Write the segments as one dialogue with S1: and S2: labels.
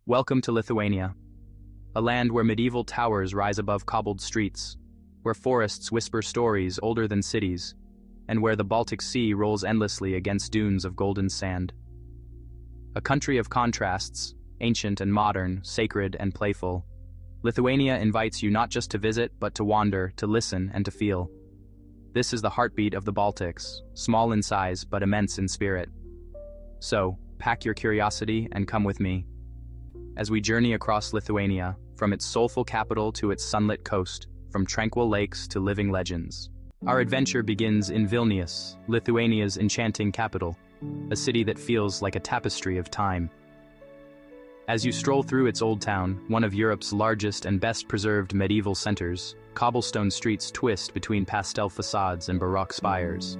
S1: Welcome to Lithuania, a land where medieval towers rise above cobbled streets, where forests whisper stories older than cities, and where the Baltic Sea rolls endlessly against dunes of golden sand. A country of contrasts, ancient and modern, sacred and playful, Lithuania invites you not just to visit, but to wander, to listen, and to feel. This is the heartbeat of the Baltics, small in size but immense in spirit. So, pack your curiosity and come with me as we journey across Lithuania, from its soulful capital to its sunlit coast, from tranquil lakes to living legends. Our adventure begins in Vilnius, Lithuania's enchanting capital, a city that feels like a tapestry of time. As you stroll through its old town, one of Europe's largest and best-preserved medieval centers, cobblestone streets twist between pastel facades and baroque spires.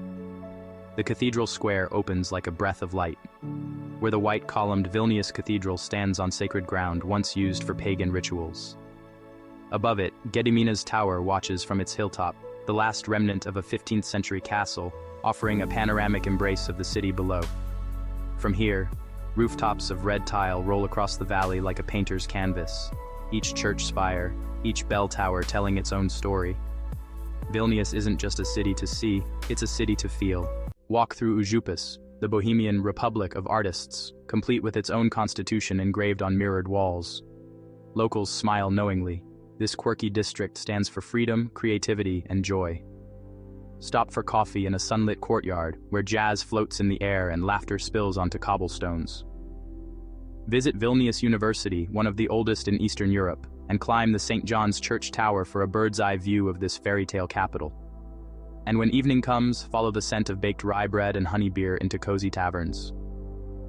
S1: The cathedral square opens like a breath of light, where the white-columned Vilnius Cathedral stands on sacred ground once used for pagan rituals. Above it, Gediminas Tower watches from its hilltop, the last remnant of a 15th-century castle, offering a panoramic embrace of the city below. From here, rooftops of red tile roll across the valley like a painter's canvas, each church spire, each bell tower telling its own story. Vilnius isn't just a city to see, it's a city to feel. Walk through Užupis, the Bohemian republic of artists, complete with its own constitution engraved on mirrored walls. Locals smile knowingly. This quirky district stands for freedom, creativity, and joy. Stop for coffee in a sunlit courtyard, where jazz floats in the air and laughter spills onto cobblestones. Visit Vilnius University, one of the oldest in Eastern Europe, and climb the St. John's Church Tower for a bird's-eye view of this fairy-tale capital. And when evening comes, follow the scent of baked rye bread and honey beer into cozy taverns.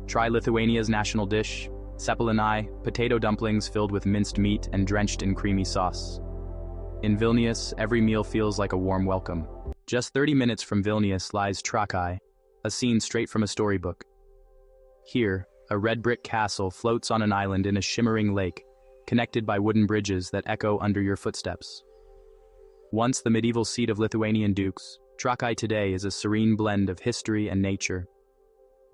S1: Try Lithuania's national dish, cepelinai, potato dumplings filled with minced meat and drenched in creamy sauce. In Vilnius, every meal feels like a warm welcome. Just 30 minutes from Vilnius lies Trakai, a scene straight from a storybook. Here, a red brick castle floats on an island in a shimmering lake, connected by wooden bridges that echo under your footsteps. Once the medieval seat of Lithuanian dukes, Trakai today is a serene blend of history and nature.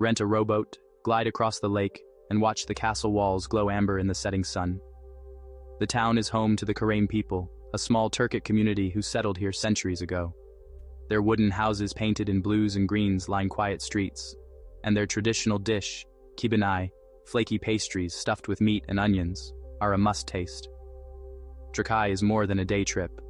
S1: Rent a rowboat, glide across the lake, and watch the castle walls glow amber in the setting sun. The town is home to the Karaim people, a small Turkic community who settled here centuries ago. Their wooden houses painted in blues and greens line quiet streets, and their traditional dish, kibinai, flaky pastries stuffed with meat and onions, are a must-taste. Trakai is more than a day trip.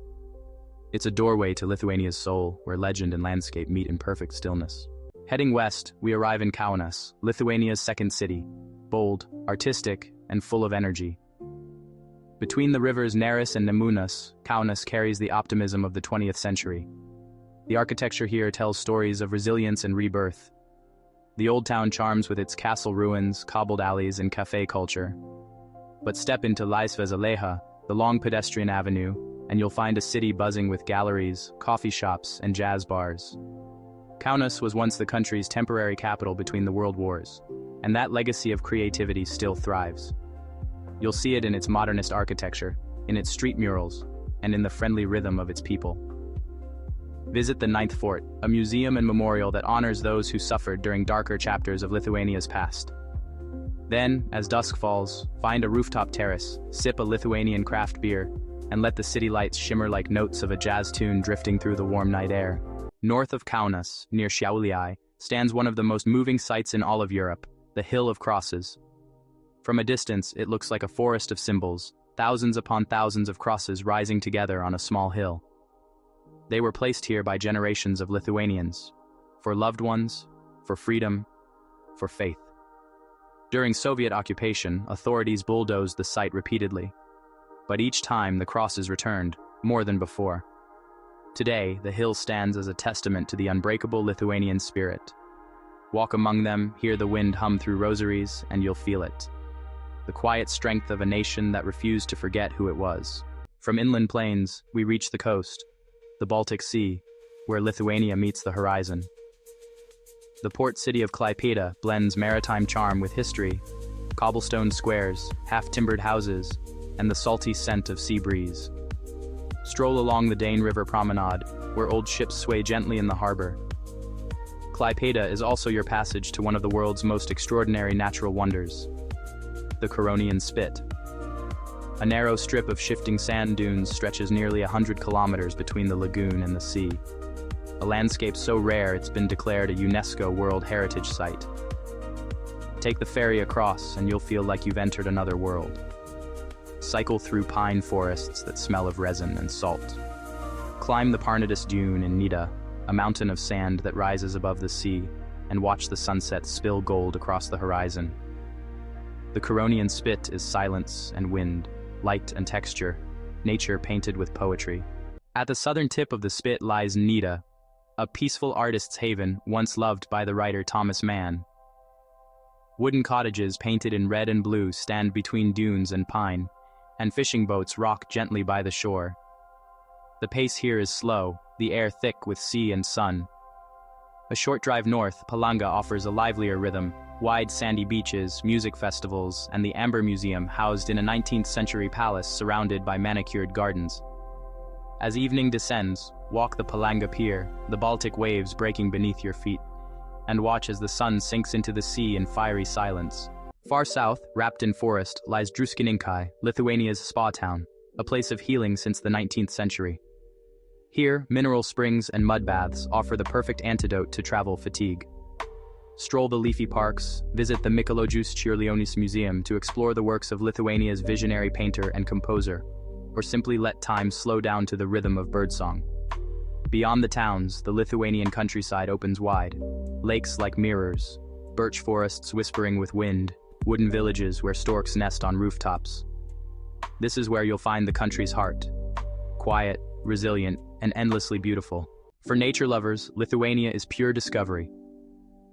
S1: It's a doorway to Lithuania's soul, where legend and landscape meet in perfect stillness. Heading west, we arrive in Kaunas, Lithuania's second city, bold, artistic, and full of energy. Between the rivers Neris and Nemunas, Kaunas carries the optimism of the 20th century. The architecture here tells stories of resilience and rebirth. The old town charms with its castle ruins, cobbled alleys, and cafe culture. But step into Laisvės alėja, the long pedestrian avenue, and you'll find a city buzzing with galleries, coffee shops, and jazz bars. Kaunas was once the country's temporary capital between the world wars, and that legacy of creativity still thrives. You'll see it in its modernist architecture, in its street murals, and in the friendly rhythm of its people. Visit the Ninth Fort, a museum and memorial that honors those who suffered during darker chapters of Lithuania's past. Then, as dusk falls, find a rooftop terrace, sip a Lithuanian craft beer, and let the city lights shimmer like notes of a jazz tune drifting through the warm night air. North of Kaunas, near Šiauliai, stands one of the most moving sights in all of Europe, the Hill of Crosses. From a distance, it looks like a forest of symbols, thousands upon thousands of crosses rising together on a small hill. They were placed here by generations of Lithuanians, for loved ones, for freedom, for faith. During Soviet occupation, authorities bulldozed the site repeatedly. But each time the crosses returned, more than before. Today, the hill stands as a testament to the unbreakable Lithuanian spirit. Walk among them, hear the wind hum through rosaries, and you'll feel it. The quiet strength of a nation that refused to forget who it was. From inland plains, we reach the coast, the Baltic Sea, where Lithuania meets the horizon. The port city of Klaipėda blends maritime charm with history, cobblestone squares, half-timbered houses, and the salty scent of sea breeze. Stroll along the Dane River Promenade, where old ships sway gently in the harbor. Klaipėda is also your passage to one of the world's most extraordinary natural wonders, the Curonian Spit. A narrow strip of shifting sand dunes stretches nearly 100 kilometers between the lagoon and the sea. A landscape so rare it's been declared a UNESCO World Heritage Site. Take the ferry across and you'll feel like you've entered another world. Cycle through pine forests that smell of resin and salt. Climb the Modernist dune in Nida, a mountain of sand that rises above the sea, and watch the sunset spill gold across the horizon. The Curonian Spit is silence and wind, light and texture, nature painted with poetry. At the southern tip of the spit lies Nida, a peaceful artist's haven once loved by the writer Thomas Mann. Wooden cottages painted in red and blue stand between dunes and pine, and fishing boats rock gently by the shore. The pace here is slow, the air thick with sea and sun. A short drive north, Palanga offers a livelier rhythm, wide sandy beaches, music festivals, and the Amber Museum housed in a 19th century palace surrounded by manicured gardens. As evening descends, walk the Palanga Pier, the Baltic waves breaking beneath your feet, and watch as the sun sinks into the sea in fiery silence. Far south, wrapped in forest, lies Druskininkai, Lithuania's spa town, a place of healing since the 19th century. Here, mineral springs and mud baths offer the perfect antidote to travel fatigue. Stroll the leafy parks, visit the Mikalojaus Čiurlionis Museum to explore the works of Lithuania's visionary painter and composer, or simply let time slow down to the rhythm of birdsong. Beyond the towns, the Lithuanian countryside opens wide. Lakes like mirrors, birch forests whispering with wind, wooden villages where storks nest on rooftops. This is where you'll find the country's heart. Quiet, resilient, and endlessly beautiful. For nature lovers, Lithuania is pure discovery.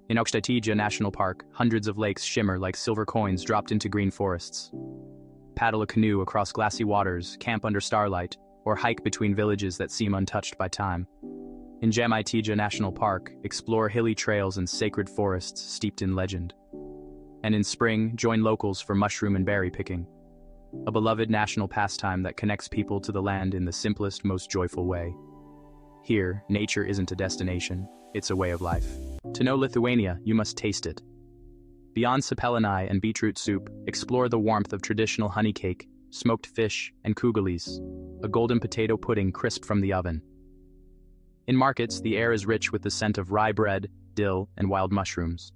S1: In Aukštaitija National Park, hundreds of lakes shimmer like silver coins dropped into green forests. Paddle a canoe across glassy waters, camp under starlight, or hike between villages that seem untouched by time. In Žemaitija National Park, explore hilly trails and sacred forests steeped in legend. And in spring, join locals for mushroom and berry picking. A beloved national pastime that connects people to the land in the simplest, most joyful way. Here, nature isn't a destination, it's a way of life. To know Lithuania, you must taste it. Beyond cepelinai and beetroot soup, explore the warmth of traditional honey cake, smoked fish, and kugelis, a golden potato pudding crisp from the oven. In markets, the air is rich with the scent of rye bread, dill, and wild mushrooms.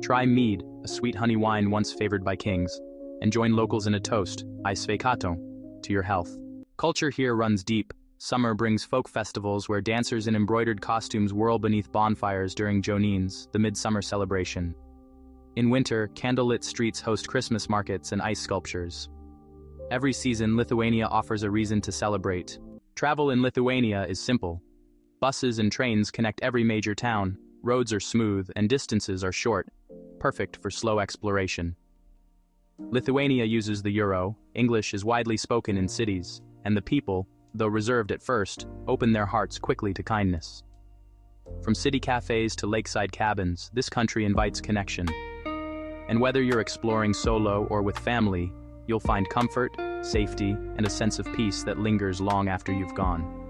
S1: Try mead, a sweet honey wine once favored by kings, and join locals in a toast, I sveikato, to your health. Culture here runs deep. Summer brings folk festivals where dancers in embroidered costumes whirl beneath bonfires during Jonines, the midsummer celebration. In winter, candlelit streets host Christmas markets and ice sculptures. Every season, Lithuania offers a reason to celebrate. Travel in Lithuania is simple. Buses and trains connect every major town, roads are smooth and distances are short, perfect for slow exploration. Lithuania uses the euro, English is widely spoken in cities, and the people, though reserved at first, open their hearts quickly to kindness. From city cafes to lakeside cabins, this country invites connection. And whether you're exploring solo or with family, you'll find comfort, safety, and a sense of peace that lingers long after you've gone.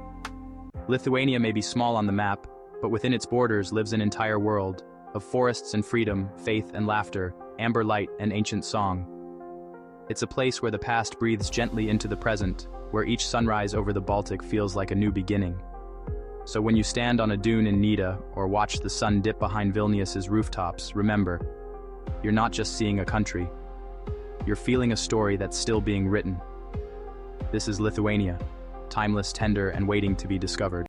S1: Lithuania may be small on the map, but within its borders lives an entire world of forests and freedom, faith and laughter, amber light and ancient song. It's a place where the past breathes gently into the present, where each sunrise over the Baltic feels like a new beginning. So when you stand on a dune in Nida or watch the sun dip behind Vilnius's rooftops, remember, you're not just seeing a country. You're feeling a story that's still being written. This is Lithuania, timeless, tender, and waiting to be discovered.